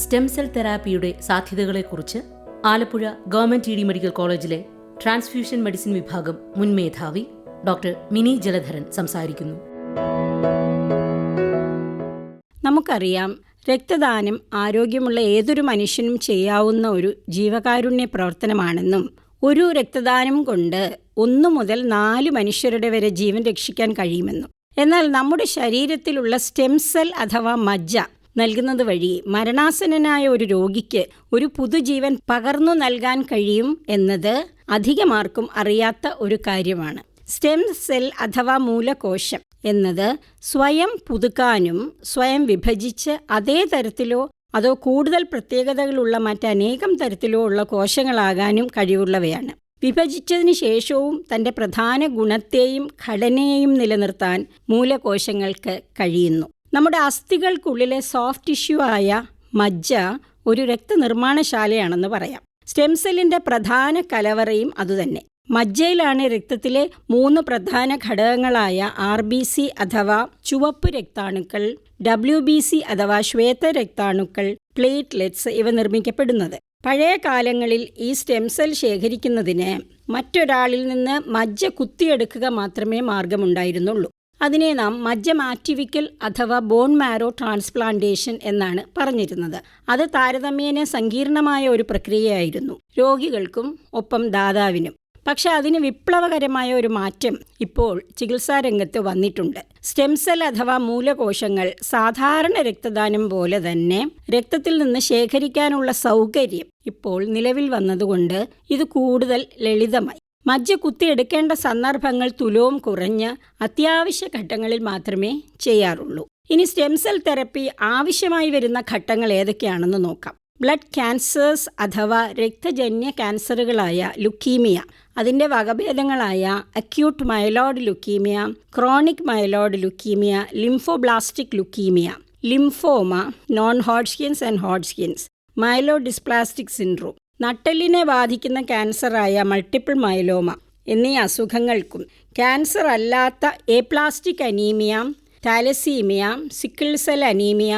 Stem cell തെറാപ്പിയുടെ സാധ്യതകളെക്കുറിച്ച് Alappuzha government ED medical കോളേജിലെ ട്രാൻസ്ഫ്യൂഷൻ മെഡിസിൻ വിഭാഗം മുൻ മേധാവി ഡോക്ടർ മിനി ജലധരൻ സംസാരിക്കുന്നു. നമുക്കറിയാം, രക്തദാനം ആരോഗ്യമുള്ള ഏതൊരു മനുഷ്യനും ചെയ്യാവുന്ന ഒരു ജീവകാരുണ്യ പ്രവർത്തനമാണെന്നും ഒരു രക്തദാനം കൊണ്ട് 1 മുതൽ 4 മനുഷ്യരുടെ വരെ ജീവൻ രക്ഷിക്കാൻ കഴിയുമെന്നും. എന്നാൽ നമ്മുടെ ശരീരത്തിലുള്ള സ്റ്റെം സെൽ അഥവാ മജ്ജ നൽകുന്നത് വഴി മരണാസന്നനായ ഒരു രോഗിക്ക് ഒരു പുതുജീവൻ പകർന്നു നൽകാൻ കഴിയും എന്നത് അധികമാർക്കും അറിയാത്ത ഒരു കാര്യമാണ്. സ്റ്റെം സെൽ അഥവാ മൂലകോശം എന്നത് സ്വയം പുതുക്കാനും സ്വയം വിഭജിച്ച് അതേ തരത്തിലോ അതോ കൂടുതൽ പ്രത്യേകതകളുള്ള മറ്റനേകം തരത്തിലോ ഉള്ള കോശങ്ങളാകാനും കഴിവുള്ളവയാണ്. വിഭജിച്ചതിന് ശേഷവും തൻ്റെ പ്രധാന ഗുണത്തെയും ഘടനയെയും നിലനിർത്താൻ മൂലകോശങ്ങൾക്ക് കഴിയുന്നു. നമ്മുടെ അസ്ഥികൾക്കുള്ളിലെ സോഫ്റ്റ് ടിഷ്യൂ ആയ മജ്ജ ഒരു രക്തനിർമ്മാണശാലയാണെന്ന് പറയാം. സ്റ്റെം സെല്ലിൻ്റെ പ്രധാന കലവറയും അതുതന്നെ. മജ്ജയിലാണ് രക്തത്തിലെ 3 പ്രധാന ഘടകങ്ങളായ RBC അഥവാ ചുവപ്പ് രക്താണുക്കൾ, WBC അഥവാ ശ്വേത രക്താണുക്കൾ, പ്ലേറ്റ്ലെറ്റ്സ് ഇവ നിർമ്മിക്കപ്പെടുന്നത്. പഴയ കാലങ്ങളിൽ ഈ സ്റ്റെം സെൽ ശേഖരിക്കുന്നതിന് മറ്റൊരാളിൽ നിന്ന് മജ്ജ കുത്തിയെടുക്കുക മാത്രമേ മാർഗമുണ്ടായിരുന്നുള്ളൂ. അതിനെ നാം മജ്ജ മാറ്റിവയ്ക്കൽ അഥവാ ബോൺ മാരോ ട്രാൻസ്പ്ലാന്റേഷൻ എന്നാണ് പറഞ്ഞിരുന്നത്. അത് താരതമ്യേന സങ്കീർണമായ ഒരു പ്രക്രിയയായിരുന്നു രോഗികൾക്കും ഒപ്പം ദാതാവിനും. പക്ഷെ അതിന് വിപ്ലവകരമായ ഒരു മാറ്റം ഇപ്പോൾ ചികിത്സാരംഗത്ത് വന്നിട്ടുണ്ട്. സ്റ്റെം സെൽ അഥവാ മൂലകോശങ്ങൾ സാധാരണ രക്തദാനം പോലെ തന്നെ രക്തത്തിൽ നിന്ന് ശേഖരിക്കാനുള്ള സൗകര്യം ഇപ്പോൾ നിലവിൽ വന്നതുകൊണ്ട് ഇത് കൂടുതൽ ലളിതമായി. മജ്ജ കുത്തിയെടുക്കേണ്ട സന്ദർഭങ്ങൾ തുലവും കുറഞ്ഞ് അത്യാവശ്യ ഘട്ടങ്ങളിൽ മാത്രമേ ചെയ്യാറുള്ളൂ. ഇനി സ്റ്റെം സെൽ തെറപ്പി ആവശ്യമായി വരുന്ന ഘട്ടങ്ങൾ ഏതൊക്കെയാണെന്ന് നോക്കാം. ബ്ലഡ് ക്യാൻസേഴ്സ് അഥവാ രക്തജന്യ ക്യാൻസറുകളായ ലുക്കീമിയ, അതിൻ്റെ വകഭേദങ്ങളായ acute myeloid leukaemia, chronic myeloid leukaemia, lymphoblastic leukaemia, lymphoma, non Hodgkin's and Hodgkin's, myelodysplastic syndrome, നട്ടെല്ലിനെ ബാധിക്കുന്ന ക്യാൻസറായ മൾട്ടിപ്പിൾ മയലോമ എന്നീ അസുഖങ്ങൾക്കും ക്യാൻസർ അല്ലാത്ത aplastic anaemia, thalassaemia, sickle cell anaemia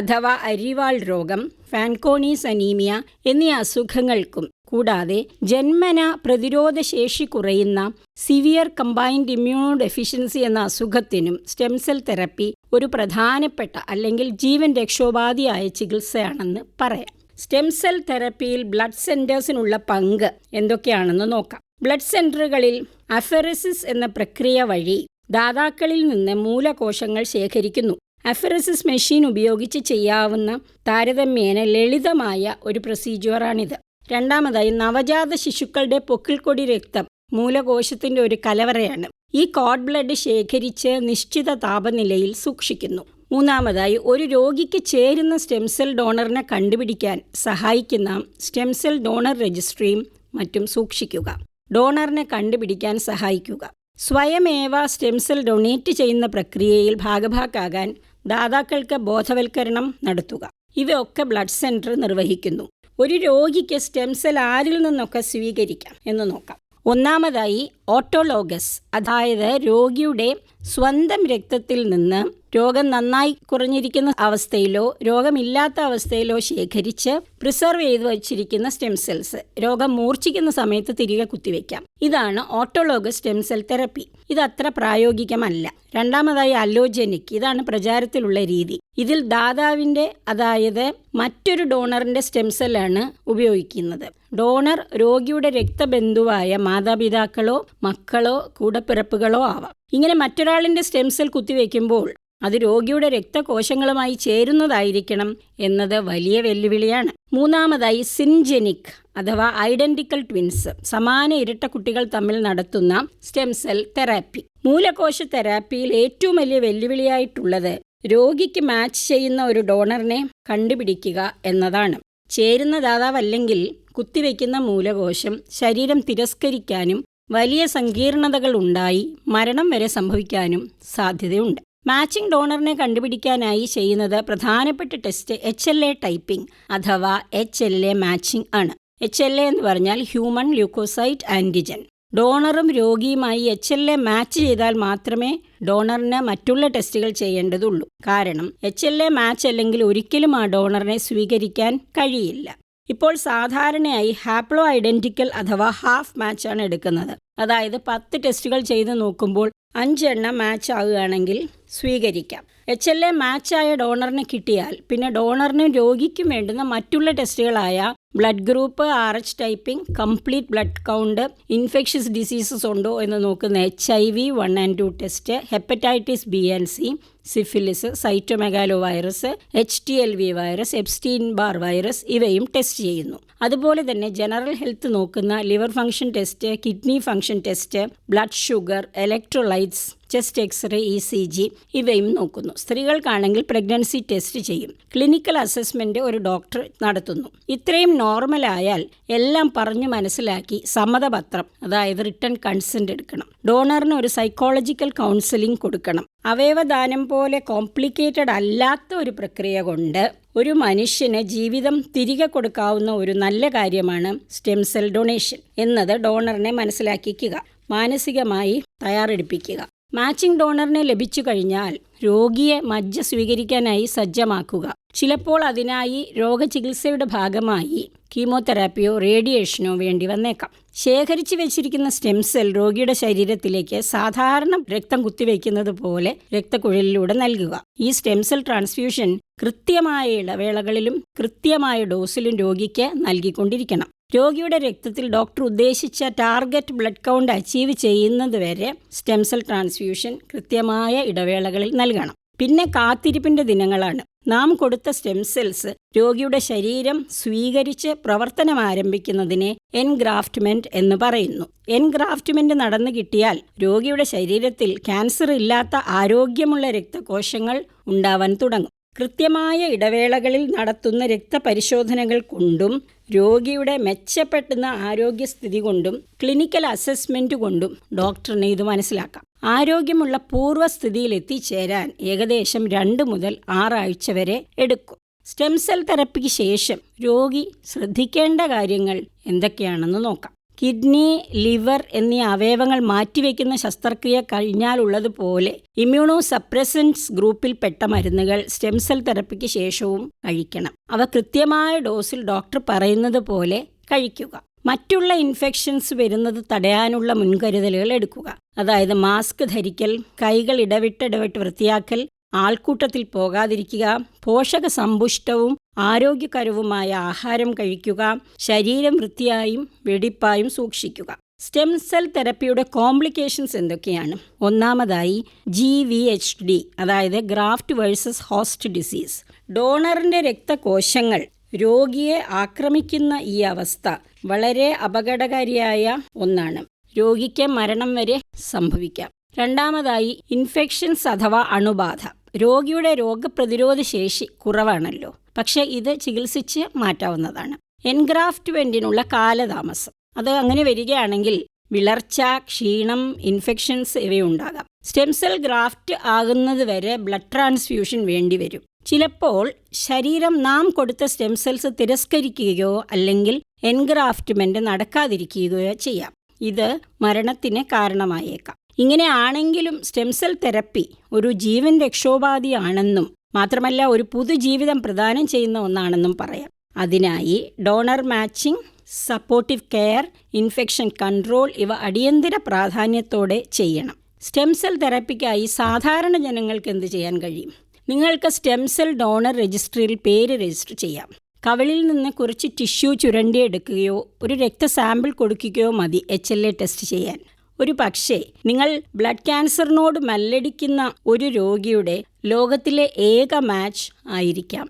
അഥവാ അരിവാൾ രോഗം, ഫാൻകോണീസ് അനീമിയ എന്നീ അസുഖങ്ങൾക്കും കൂടാതെ ജന്മന പ്രതിരോധശേഷി കുറയുന്ന സിവിയർ കമ്പൈൻഡ് ഇമ്മ്യൂണോ ഡെഫിഷ്യൻസി എന്ന അസുഖത്തിനും സ്റ്റെം സെൽ തെറപ്പി ഒരു പ്രധാനപ്പെട്ട അല്ലെങ്കിൽ ജീവൻ രക്ഷോപാധിയായ ചികിത്സയാണെന്ന് പറയാം. സ്റ്റെം സെൽ തെറപ്പിയിൽ ബ്ലഡ് സെൻറ്റേഴ്സിനുള്ള പങ്ക് എന്തൊക്കെയാണെന്ന് നോക്കാം. ബ്ലഡ് സെൻറ്ററുകളിൽ അഫെറസിസ് എന്ന പ്രക്രിയ വഴി ദാതാക്കളിൽ നിന്ന് മൂലകോശങ്ങൾ ശേഖരിക്കുന്നു. അഫെറസിസ് മെഷീൻ ഉപയോഗിച്ച് ചെയ്യാവുന്ന താരതമ്യേന ലളിതമായ ഒരു പ്രൊസീജിയറാണിത്. രണ്ടാമതായി, നവജാത ശിശുക്കളുടെ പൊക്കിൾക്കൊടി രക്തം മൂലകോശത്തിൻ്റെ ഒരു കലവറയാണ്. ഈ കോഡ് ബ്ലഡ് ശേഖരിച്ച് നിശ്ചിത താപനിലയിൽ സൂക്ഷിക്കുന്നു. മൂന്നാമതായി, ഒരു രോഗിക്ക് ചേരുന്ന സ്റ്റെം സെൽ ഡോണറിനെ കണ്ടുപിടിക്കാൻ സഹായിക്കുന്ന സ്റ്റെം സെൽ ഡോണർ രജിസ്ട്രിയും മറ്റും സൂക്ഷിക്കുക. ഡോണറിനെ കണ്ടുപിടിക്കാൻ സഹായിക്കുക. സ്വയമേവ സ്റ്റെം സെൽ ഡൊണേറ്റ് ചെയ്യുന്ന പ്രക്രിയയിൽ ഭാഗഭാക്കാകാൻ ദാതാക്കൾക്ക് ബോധവൽക്കരണം നടത്തുക. ഇവയൊക്കെ ബ്ലഡ് സെൻറ്റർ നിർവഹിക്കുന്നു. ഒരു രോഗിക്ക് സ്റ്റെം സെൽ ആരിൽ നിന്നൊക്കെ സ്വീകരിക്കാം എന്ന് നോക്കാം. ഒന്നാമതായി, ഓട്ടോലോഗസ്, അതായത് രോഗിയുടെ സ്വന്തം രക്തത്തിൽ നിന്ന് രോഗം നന്നായി കുറഞ്ഞിരിക്കുന്ന അവസ്ഥയിലോ രോഗമില്ലാത്ത അവസ്ഥയിലോ ശേഖരിച്ച് പ്രിസർവ് ചെയ്ത് വച്ചിരിക്കുന്ന സ്റ്റെം സെൽസ് രോഗം മൂർച്ഛിക്കുന്ന സമയത്ത് തിരികെ കുത്തിവെക്കാം. ഇതാണ് ഓട്ടോലോഗസ് സ്റ്റെം സെൽ തെറപ്പി. ഇതത്ര പ്രായോഗികമല്ല. രണ്ടാമതായി, അലോജനിക്, ഇതാണ് പ്രചാരത്തിലുള്ള രീതി. ഇതിൽ ദാതാവിൻ്റെ, അതായത് മറ്റൊരു ഡോണറിൻ്റെ സ്റ്റെം സെല്ലാണ് ഉപയോഗിക്കുന്നത്. ഡോണർ രോഗിയുടെ രക്തബന്ധുവായ മാതാപിതാക്കളോ മക്കളോ കൂടപ്പിറപ്പുകളോ ആവാം. ഇങ്ങനെ മറ്റൊരാളിൻ്റെ സ്റ്റെം സെൽ കുത്തിവെക്കുമ്പോൾ അത് രോഗിയുടെ രക്തകോശങ്ങളുമായി ചേരുന്നതായിരിക്കണം എന്നത് വലിയ വെല്ലുവിളിയാണ്. മൂന്നാമതായി, സിൻജെനിക് അഥവാ ഐഡന്റിക്കൽ ട്വിൻസ്, സമാന ഇരട്ട കുട്ടികൾ തമ്മിൽ നടത്തുന്ന സ്റ്റെം സെൽ തെറാപ്പി. മൂലകോശ തെറാപ്പിയിൽ ഏറ്റവും വലിയ വെല്ലുവിളിയായിട്ടുള്ളത് രോഗിക്ക് മാച്ച് ചെയ്യുന്ന ഒരു ഡോണറിനെ കണ്ടുപിടിക്കുക എന്നതാണ്. ചേരുന്ന ദാതാവല്ലെങ്കിൽ കുത്തിവെക്കുന്ന മൂലകോശം ശരീരം തിരസ്കരിക്കാനും വലിയ സങ്കീർണതകൾ ഉണ്ടായി മരണം വരെ സംഭവിക്കാനും സാധ്യതയുണ്ട്. മാച്ചിങ് ഡോണറിനെ കണ്ടുപിടിക്കാനായി ചെയ്യുന്നത് പ്രധാനപ്പെട്ട ടെസ്റ്റ് HLA ടൈപ്പിംഗ് അഥവാ HLA മാച്ചിങ് ആണ്. HLA എന്ന് പറഞ്ഞാൽ ഹ്യൂമൻ ല്യൂക്കോസൈറ്റ് ആൻറ്റിജൻ. ഡോണറും രോഗിയുമായി HLA മാച്ച് ചെയ്താൽ മാത്രമേ ഡോണറിന് മറ്റുള്ള ടെസ്റ്റുകൾ ചെയ്യേണ്ടതുള്ളൂ. കാരണം HLA മാച്ച് അല്ലെങ്കിൽ ഒരിക്കലും ആ ഡോണറിനെ സ്വീകരിക്കാൻ കഴിയില്ല. ഇപ്പോൾ സാധാരണയായി ഹാപ്ലോ ഐഡന്റിക്കൽ അഥവാ ഹാഫ് മാച്ചാണ് എടുക്കുന്നത്. അതായത് 10 ടെസ്റ്റുകൾ ചെയ്ത് നോക്കുമ്പോൾ 5 എണ്ണം മാച്ച് ആകുകയാണെങ്കിൽ സ്വീകരിക്കാം. HLA മാച്ചായ ഡോണറിന് കിട്ടിയാൽ പിന്നെ ഡോണറിനും രോഗിക്കും വേണ്ടുന്ന മറ്റുള്ള ടെസ്റ്റുകളായ blood group, RH typing, complete blood count, infectious diseases ഉണ്ടോ എന്ന് നോക്കുന്ന HIV 1 and 2 test, hepatitis B and C, syphilis, cytomegalovirus, HTLV virus, Epstein Barr virus ഇവയും ടെസ്റ്റ് ചെയ്യുന്നു. അതുപോലെ തന്നെ ജനറൽ ഹെൽത്ത് നോക്കുന്ന liver function test, kidney function test, blood sugar, electrolytes, chest x-ray, ECG ഇവയും നോക്കുന്നു. സ്ത്രീകൾക്കാണെങ്കിൽ പ്രഗ്നൻസി ടെസ്റ്റ് ചെയ്യും. Clinical assessment ഒരു ഡോക്ടർ നടത്തുന്നു. ഇത്രയും നോർമലായാൽ എല്ലാം പറഞ്ഞു മനസ്സിലാക്കി സമ്മതപത്രം, അതായത് റിട്ടൺ കൺസെന്റ് എടുക്കണം. ഡോണറിന് ഒരു സൈക്കോളജിക്കൽ കൗൺസിലിംഗ് കൊടുക്കണം. അവയവദാനം പോലെ കോംപ്ലിക്കേറ്റഡ് അല്ലാത്ത ഒരു പ്രക്രിയ കൊണ്ട് ഒരു മനുഷ്യന് ജീവിതം തിരികെ കൊടുക്കാവുന്ന ഒരു നല്ല കാര്യമാണ് സ്റ്റെം സെൽ ഡൊണേഷൻ എന്നത് ഡോണറിനെ മനസ്സിലാക്കിക്കുക, മാനസികമായി തയ്യാറെടുപ്പിക്കുക. മാച്ചിങ് ഡോണറിനെ ലഭിച്ചു കഴിഞ്ഞാൽ രോഗിയെ മജ്ജ സ്വീകരിക്കാനായി സജ്ജമാക്കുക. ചിലപ്പോൾ അതിനായി രോഗചികിത്സയുടെ ഭാഗമായി കീമോതെറാപ്പിയോ റേഡിയേഷനോ വേണ്ടി വന്നേക്കാം. ശേഖരിച്ചു വെച്ചിരിക്കുന്ന സ്റ്റെം സെൽ രോഗിയുടെ ശരീരത്തിലേക്ക് സാധാരണ രക്തം കുത്തിവെക്കുന്നത് പോലെ രക്തക്കുഴലിലൂടെ നൽകുക. ഈ സ്റ്റെം സെൽ ട്രാൻസ്ഫ്യൂഷൻ കൃത്യമായ ഇടവേളകളിലും കൃത്യമായ ഡോസിലും രോഗിക്ക് നൽകിക്കൊണ്ടിരിക്കണം. രോഗിയുടെ രക്തത്തിൽ ഡോക്ടർ ഉദ്ദേശിച്ച ടാർഗറ്റ് ബ്ലഡ് കൗണ്ട് അച്ചീവ് ചെയ്യുന്നതുവരെ സ്റ്റെം സെൽ ട്രാൻസ്ഫ്യൂഷൻ കൃത്യമായ ഇടവേളകളിൽ നൽകണം. പിന്നെ കാത്തിരിപ്പിൻ്റെ ദിനങ്ങളാണ്. നാം കൊടുത്ത സ്റ്റെം സെൽസ് രോഗിയുടെ ശരീരം സ്വീകരിച്ച് പ്രവർത്തനം ആരംഭിക്കുന്നതിനെ എൻഗ്രാഫ്റ്റ്മെന്റ് എന്ന് പറയുന്നു. എൻഗ്രാഫ്റ്റ്മെന്റ് നടന്നു കിട്ടിയാൽ രോഗിയുടെ ശരീരത്തിൽ ക്യാൻസർ ഇല്ലാത്ത ആരോഗ്യമുള്ള രക്തകോശങ്ങൾ ഉണ്ടാവാൻ തുടങ്ങും. കൃത്യമായ ഇടവേളകളിൽ നടത്തുന്ന രക്തപരിശോധനകൾ കൊണ്ടും രോഗിയുടെ മെച്ചപ്പെടുന്ന ആരോഗ്യസ്ഥിതി കൊണ്ടും ക്ലിനിക്കൽ അസസ്മെന്റ് കൊണ്ടും ഡോക്ടറിന് ഇത് മനസ്സിലാക്കാം. ആരോഗ്യമുള്ള പൂർവ്വസ്ഥിതിയിൽ എത്തിച്ചേരാൻ ഏകദേശം 2 മുതൽ 6 ആഴ്ച വരെ എടുക്കും. സ്റ്റെം സെൽ തെറപ്പിക്ക് ശേഷം രോഗി ശ്രദ്ധിക്കേണ്ട കാര്യങ്ങൾ എന്തൊക്കെയാണെന്ന് നോക്കാം. കിഡ്നി, ലിവർ എന്നീ അവയവങ്ങൾ മാറ്റിവെക്കുന്ന ശസ്ത്രക്രിയ കഴിഞ്ഞാലുള്ളതുപോലെ ഇമ്മ്യൂണോ സപ്രസൻസ് ഗ്രൂപ്പിൽപ്പെട്ട മരുന്നുകൾ സ്റ്റെം സെൽ തെറപ്പിക്ക് ശേഷവും കഴിക്കണം. അവ കൃത്യമായ ഡോസിൽ ഡോക്ടർ പറയുന്നത് പോലെ കഴിക്കുക. മറ്റുള്ള ഇൻഫെക്ഷൻസ് വരുന്നത് തടയാനുള്ള മുൻകരുതലുകൾ എടുക്കുക. അതായത് മാസ്ക് ധരിക്കൽ, കൈകൾ ഇടവിട്ട് വൃത്തിയാക്കൽ, ആൾക്കൂട്ടത്തിൽ പോകാതിരിക്കുക, പോഷക സമ്പുഷ്ടവും ആരോഗ്യകരവുമായ ആഹാരം കഴിക്കുക, ശരീരം വൃത്തിയായും വെടിപ്പായും സൂക്ഷിക്കുക. സ്റ്റെം സെൽ തെറപ്പിയുടെ കോംപ്ലിക്കേഷൻസ് എന്തൊക്കെയാണ്? ഒന്നാമതായി GVHD, അതായത് ഗ്രാഫ്റ്റ് വേഴ്സസ് ഹോസ്റ്റ് ഡിസീസ്. ഡോണറിൻ്റെ രക്തകോശങ്ങൾ രോഗിയെ ആക്രമിക്കുന്ന ഈ അവസ്ഥ വളരെ അപകടകാരിയായ ഒന്നാണ്. രോഗിക്ക് മരണം വരെ സംഭവിക്കാം. രണ്ടാമതായി ഇൻഫെക്ഷൻസ് അഥവാ അണുബാധ. രോഗിയുടെ രോഗപ്രതിരോധ ശേഷി കുറവാണല്ലോ, പക്ഷേ ഇത് ചികിത്സിച്ച് മാറ്റാവുന്നതാണ്. എൻഗ്രാഫ്റ്റ്മെന്റിനുള്ള കാലതാമസം, അത് അങ്ങനെ വരികയാണെങ്കിൽ വിളർച്ച, ക്ഷീണം, ഇൻഫെക്ഷൻസ് ഇവയുണ്ടാകാം. സ്റ്റെം സെൽ ഗ്രാഫ്റ്റ് ആകുന്നത് വരെ ബ്ലഡ് ട്രാൻസ്ഫ്യൂഷൻ വേണ്ടിവരും. ചിലപ്പോൾ ശരീരം നാം കൊടുത്ത സ്റ്റെം സെൽസ് തിരസ്കരിക്കുകയോ അല്ലെങ്കിൽ എൻഗ്രാഫ്റ്റ്മെന്റ് നടക്കാതിരിക്കുകയോ ചെയ്യാം. ഇത് മരണത്തിന് കാരണമായേക്കാം. ഇങ്ങനെയാണെങ്കിലും സ്റ്റെം സെൽ തെറപ്പി ഒരു ജീവൻ രക്ഷോപാധിയാണെന്നും മാത്രമല്ല ഒരു പുതുജീവിതം പ്രദാനം ചെയ്യുന്ന ഒന്നാണെന്നും പറയാം. അതിനായി donor matching, supportive care, infection control ഇവ അടിയന്തര പ്രാധാന്യത്തോടെ ചെയ്യണം. സ്റ്റെം സെൽ തെറപ്പിക്കായി സാധാരണ ജനങ്ങൾക്ക് എന്ത് ചെയ്യാൻ കഴിയും? നിങ്ങൾക്ക് സ്റ്റെം സെൽ ഡോണർ രജിസ്ട്രിയിൽ പേര് രജിസ്റ്റർ ചെയ്യാം. കവിളിൽ നിന്ന് കുറച്ച് ടിഷ്യൂ ചുരണ്ടിയെടുക്കുകയോ ഒരു രക്തസാമ്പിൾ കൊടുക്കുകയോ മതി HLA ടെസ്റ്റ് ചെയ്യാൻ. ഒരു പക്ഷേ നിങ്ങൾ ബ്ലഡ് ക്യാൻസറിനോട് മല്ലടിക്കുന്ന ഒരു രോഗിയുടെ ലോകത്തിലെ ഏക മാച്ച് ആയിരിക്കാം.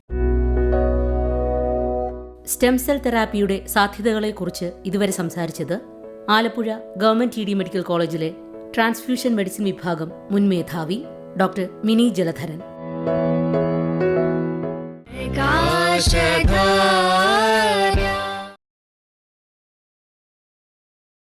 സ്റ്റെം സെൽ തെറാപ്പിയുടെ സാധ്യതകളെക്കുറിച്ച് ഇതുവരെ സംസാരിച്ചത് ആലപ്പുഴ ഗവൺമെന്റ് TD മെഡിക്കൽ കോളേജിലെ ട്രാൻസ്ഫ്യൂഷൻ മെഡിസിൻ വിഭാഗം മുൻ മേധാവി ഡോക്ടർ മിനി ജലധരൻ.